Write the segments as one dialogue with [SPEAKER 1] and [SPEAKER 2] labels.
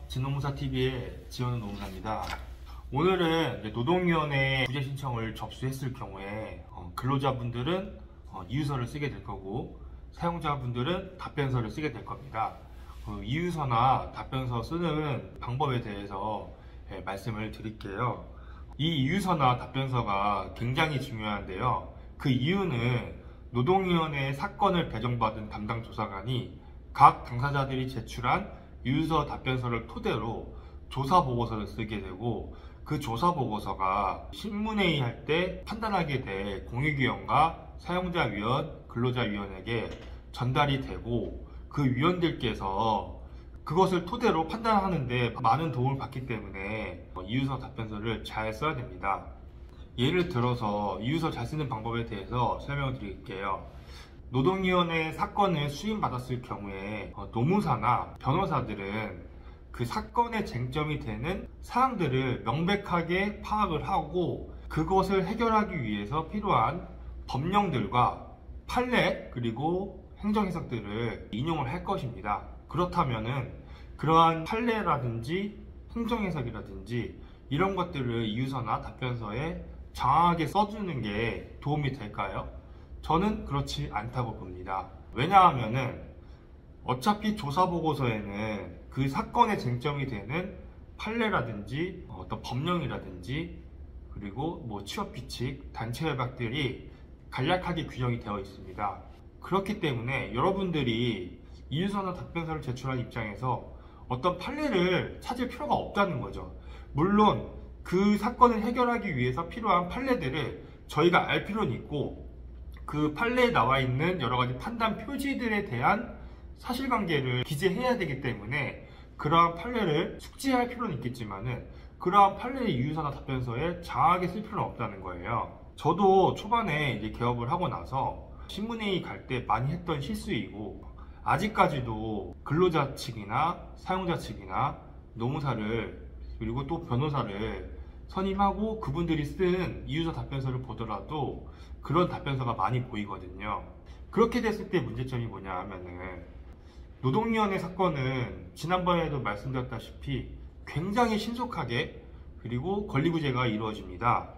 [SPEAKER 1] 진노무사TV의 지원은 노무사입니다. 오늘은 노동위원회 구제 신청을 접수했을 경우에 근로자분들은 이유서를 쓰게 될 거고 사용자분들은 답변서를 쓰게 될 겁니다. 이유서나 답변서 쓰는 방법에 대해서 말씀을 드릴게요. 이 이유서나 답변서가 굉장히 중요한데요. 그 이유는 노동위원회의 사건을 배정받은 담당 조사관이 각 당사자들이 제출한 이유서 답변서를 토대로 조사 보고서를 쓰게 되고, 그 조사 보고서가 신문회의 할 때 판단하게 될 공익위원과 사용자위원, 근로자위원에게 전달이 되고, 그 위원들께서 그것을 토대로 판단하는데 많은 도움을 받기 때문에 이유서 답변서를 잘 써야 됩니다. 예를 들어서 이유서 잘 쓰는 방법에 대해서 설명을 드릴게요. 노동위원회 사건을 수임받았을 경우에 노무사나 변호사들은 그 사건의 쟁점이 되는 사항들을 명백하게 파악을 하고 그것을 해결하기 위해서 필요한 법령들과 판례 그리고 행정해석들을 인용을 할 것입니다. 그렇다면은 그러한 판례라든지 행정해석이라든지 이런 것들을 이유서나 답변서에 장황하게 써주는 게 도움이 될까요? 저는 그렇지 않다고 봅니다. 왜냐하면은 어차피 조사보고서에는 그 사건의 쟁점이 되는 판례라든지 어떤 법령이라든지 그리고 취업규칙, 단체협약들이 간략하게 규정이 되어 있습니다. 그렇기 때문에 여러분들이 이유서나 답변서를 제출한 입장에서 어떤 판례를 찾을 필요가 없다는 거죠. 물론 그 사건을 해결하기 위해서 필요한 판례들을 저희가 알 필요는 있고, 그 판례에 나와 있는 여러 가지 판단 표지들에 대한 사실관계를 기재해야 되기 때문에 그러한 판례를 숙지할 필요는 있겠지만은 그러한 판례의 이유서나 답변서에 장하게 쓸 필요는 없다는 거예요. 저도 초반에 이제 개업을 하고 나서 신문회의 갈 때 많이 했던 실수이고, 아직까지도 근로자 측이나 사용자 측이나 노무사를 그리고 또 변호사를 선임하고 그분들이 쓴 이유서 답변서를 보더라도 그런 답변서가 많이 보이거든요. 그렇게 됐을 때 문제점이 뭐냐 하면은 노동위원회 사건은 지난번에도 말씀드렸다시피 굉장히 신속하게 그리고 권리구제가 이루어집니다.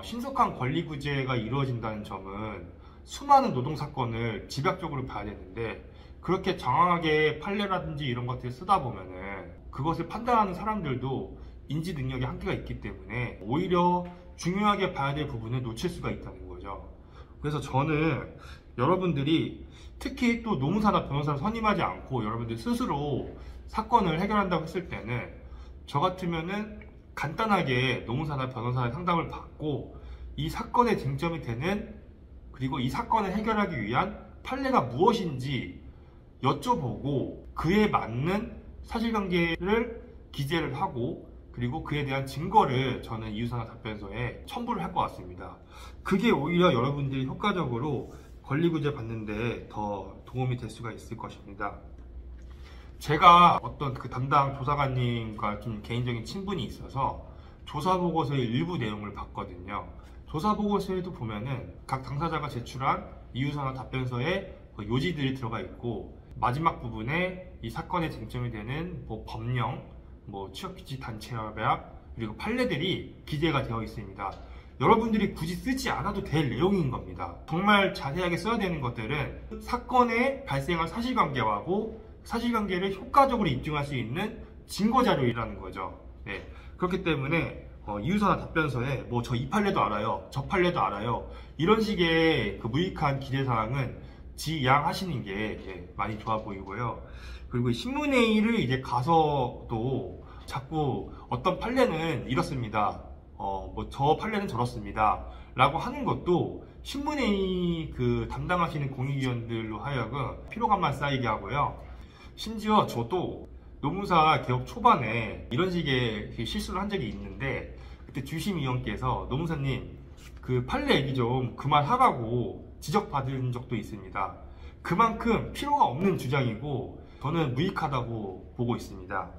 [SPEAKER 1] 신속한 권리구제가 이루어진다는 점은 수많은 노동사건을 집약적으로 봐야 되는데, 그렇게 장황하게 판례라든지 이런 것들을 쓰다 보면은 그것을 판단하는 사람들도 인지 능력에 한계가 있기 때문에 오히려 중요하게 봐야 될 부분을 놓칠 수가 있다는 거죠. 그래서 저는 여러분들이 특히 또 노무사나 변호사를 선임하지 않고 여러분들 스스로 사건을 해결한다고 했을 때는 저 같으면은 간단하게 노무사나 변호사의 상담을 받고 이 사건의 쟁점이 되는 그리고 이 사건을 해결하기 위한 판례가 무엇인지 여쭤보고 그에 맞는 사실관계를 기재를 하고 그리고 그에 대한 증거를 저는 이유서나 답변서에 첨부를 할 것 같습니다. 그게 오히려 여러분들이 효과적으로 권리구제 받는데 더 도움이 될 수가 있을 것입니다. 제가 어떤 그 담당 조사관님과 좀 개인적인 친분이 있어서 조사보고서의 일부 내용을 봤거든요. 조사보고서에도 보면은 각 당사자가 제출한 이유서나 답변서에 요지들이 들어가 있고, 마지막 부분에 이 사건의 쟁점이 되는 법령, 취업규칙, 단체협약 그리고 판례들이 기재가 되어 있습니다. 여러분들이 굳이 쓰지 않아도 될 내용인 겁니다. 정말 자세하게 써야 되는 것들은 사건에 발생한 사실관계하고 사실관계를 효과적으로 입증할 수 있는 증거자료이라는 거죠. 네. 그렇기 때문에 이유서나 답변서에 저 이 판례도 알아요, 저 판례도 알아요, 이런 식의 그 무익한 기재사항은 지양하시는 게 많이 좋아 보이고요. 그리고 신문회의를 이제 가서도 자꾸 어떤 판례는 이렇습니다, 저 판례는 저렇습니다 라고 하는 것도 신문회의 그 담당하시는 공익위원들로 하여금 피로감만 쌓이게 하고요. 심지어 저도 노무사 개업 초반에 이런 식의 실수를 한 적이 있는데, 그때 주심위원께서 노무사님 그 판례 얘기 좀 그만하라고 지적받은 적도 있습니다. 그만큼 필요가 없는 주장이고 저는 무익하다고 보고 있습니다.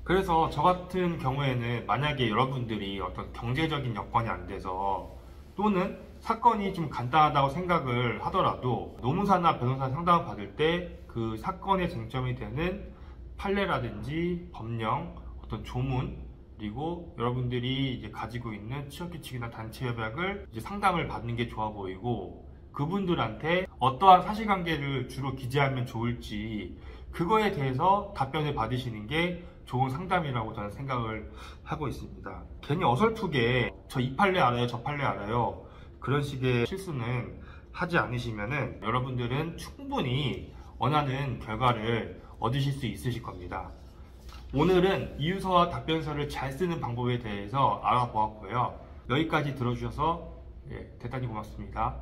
[SPEAKER 1] 그래서 저 같은 경우에는 만약에 여러분들이 어떤 경제적인 여건이 안 돼서 또는 사건이 좀 간단하다고 생각을 하더라도 노무사나 변호사 상담을 받을 때 그 사건의 쟁점이 되는 판례라든지 법령, 어떤 조문, 그리고 여러분들이 이제 가지고 있는 취업규칙이나 단체 협약을 이제 상담을 받는 게 좋아 보이고, 그분들한테 어떠한 사실관계를 주로 기재하면 좋을지 그거에 대해서 답변을 받으시는 게 좋은 상담이라고 저는 생각을 하고 있습니다. 괜히 어설프게 저 이 판례 알아요, 저 판례 알아요, 그런 식의 실수는 하지 않으시면은 여러분들은 충분히 원하는 결과를 얻으실 수 있으실 겁니다. 오늘은 이유서와 답변서를 잘 쓰는 방법에 대해서 알아보았고요. 여기까지 들어주셔서 대단히 고맙습니다.